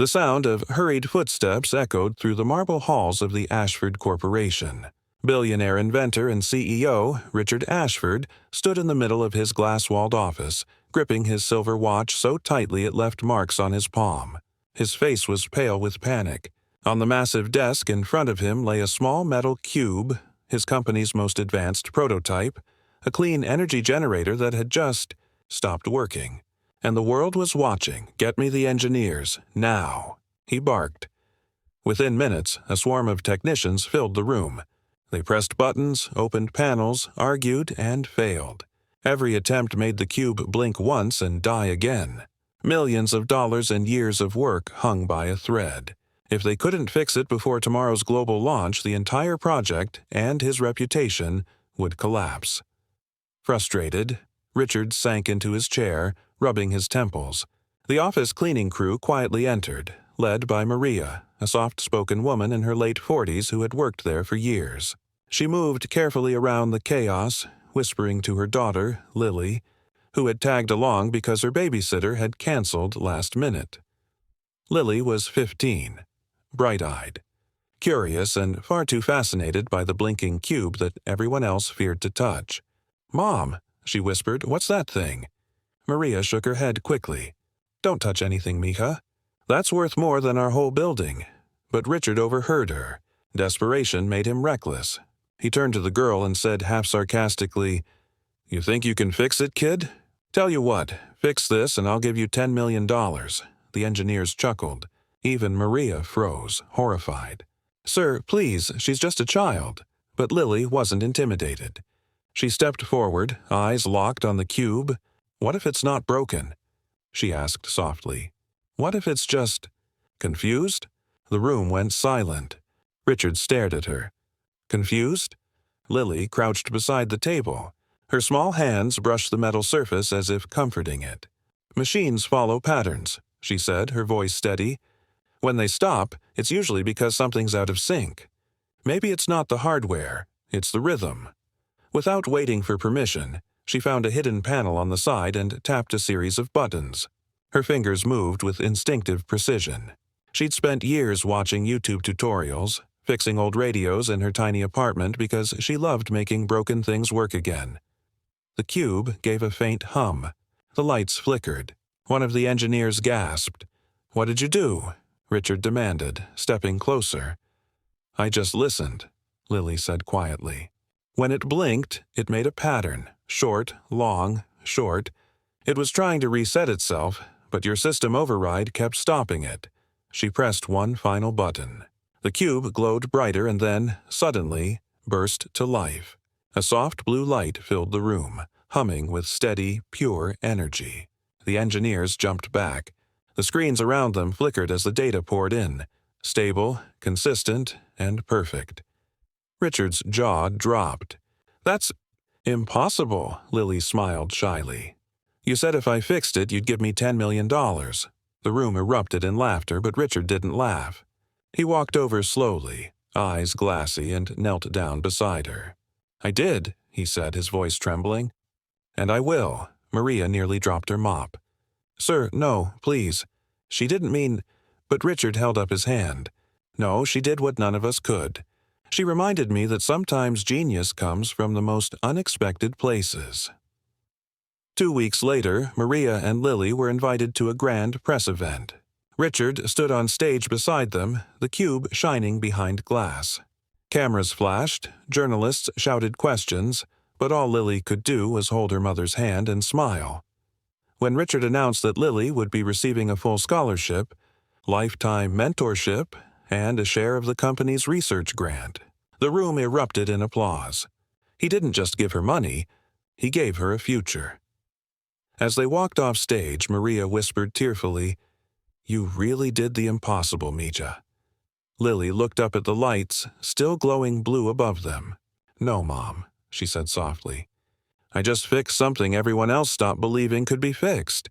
The sound of hurried footsteps echoed through the marble halls of the Ashford Corporation. Billionaire inventor and CEO Richard Ashford stood in the middle of his glass-walled office, gripping his silver watch so tightly it left marks on his palm. His face was pale with panic. On the massive desk in front of him lay a small metal cube, his company's most advanced prototype, a clean energy generator that had just stopped working. And the world was watching. "Get me the engineers, now," he barked. Within minutes, a swarm of technicians filled the room. They pressed buttons, opened panels, argued, and failed. Every attempt made the cube blink once and die again. Millions of dollars and years of work hung by a thread. If they couldn't fix it before tomorrow's global launch, the entire project and his reputation would collapse. Frustrated, Richard sank into his chair, rubbing his temples. The office cleaning crew quietly entered, led by Maria, a soft-spoken woman in her late 40s who had worked there for years. She moved carefully around the chaos, whispering to her daughter, Lily, who had tagged along because her babysitter had canceled last minute. Lily was 15, bright-eyed, curious and far too fascinated by the blinking cube that everyone else feared to touch. "Mom," she whispered, "what's that thing?" Maria shook her head quickly. "Don't touch anything, Mija. That's worth more than our whole building." But Richard overheard her. Desperation made him reckless. He turned to the girl and said half sarcastically, "You think you can fix it, kid? Tell you what, fix this and I'll give you $10 million. The engineers chuckled. Even Maria froze, horrified. "Sir, please, she's just a child." But Lily wasn't intimidated. She stepped forward, eyes locked on the cube. "What if it's not broken?" she asked softly. "What if it's just confused?" The room went silent. Richard stared at her. Confused? Lily crouched beside the table. Her small hands brushed the metal surface as if comforting it. "Machines follow patterns," she said, her voice steady. "When they stop, it's usually because something's out of sync. Maybe it's not the hardware, it's the rhythm." Without waiting for permission, she found a hidden panel on the side and tapped a series of buttons. Her fingers moved with instinctive precision. She'd spent years watching YouTube tutorials, fixing old radios in her tiny apartment because she loved making broken things work again. The cube gave a faint hum. The lights flickered. One of the engineers gasped. "What did you do?" Richard demanded, stepping closer. "I just listened," Lily said quietly. "When it blinked, it made a pattern, short, long, short. It was trying to reset itself, but your system override kept stopping it." She pressed one final button. The cube glowed brighter and then, suddenly, burst to life. A soft blue light filled the room, humming with steady, pure energy. The engineers jumped back. The screens around them flickered as the data poured in, stable, consistent, and perfect. Richard's jaw dropped. "That's impossible," Lily smiled shyly. "You said if I fixed it, you'd give me $10 million. The room erupted in laughter, but Richard didn't laugh. He walked over slowly, eyes glassy, and knelt down beside her. "I did," he said, his voice trembling. "And I will." Maria nearly dropped her mop. "Sir, no, please. She didn't mean—" But Richard held up his hand. "No, she did what none of us could. She reminded me that sometimes genius comes from the most unexpected places." 2 weeks later, Maria and Lily were invited to a grand press event. Richard stood on stage beside them, the cube shining behind glass. Cameras flashed, journalists shouted questions, but all Lily could do was hold her mother's hand and smile. When Richard announced that Lily would be receiving a full scholarship, lifetime mentorship, and a share of the company's research grant, the room erupted in applause. He didn't just give her money, he gave her a future. As they walked off stage, Maria whispered tearfully, "You really did the impossible, Mija." Lily looked up at the lights, still glowing blue above them. "No, Mom," she said softly. "I just fixed something everyone else stopped believing could be fixed.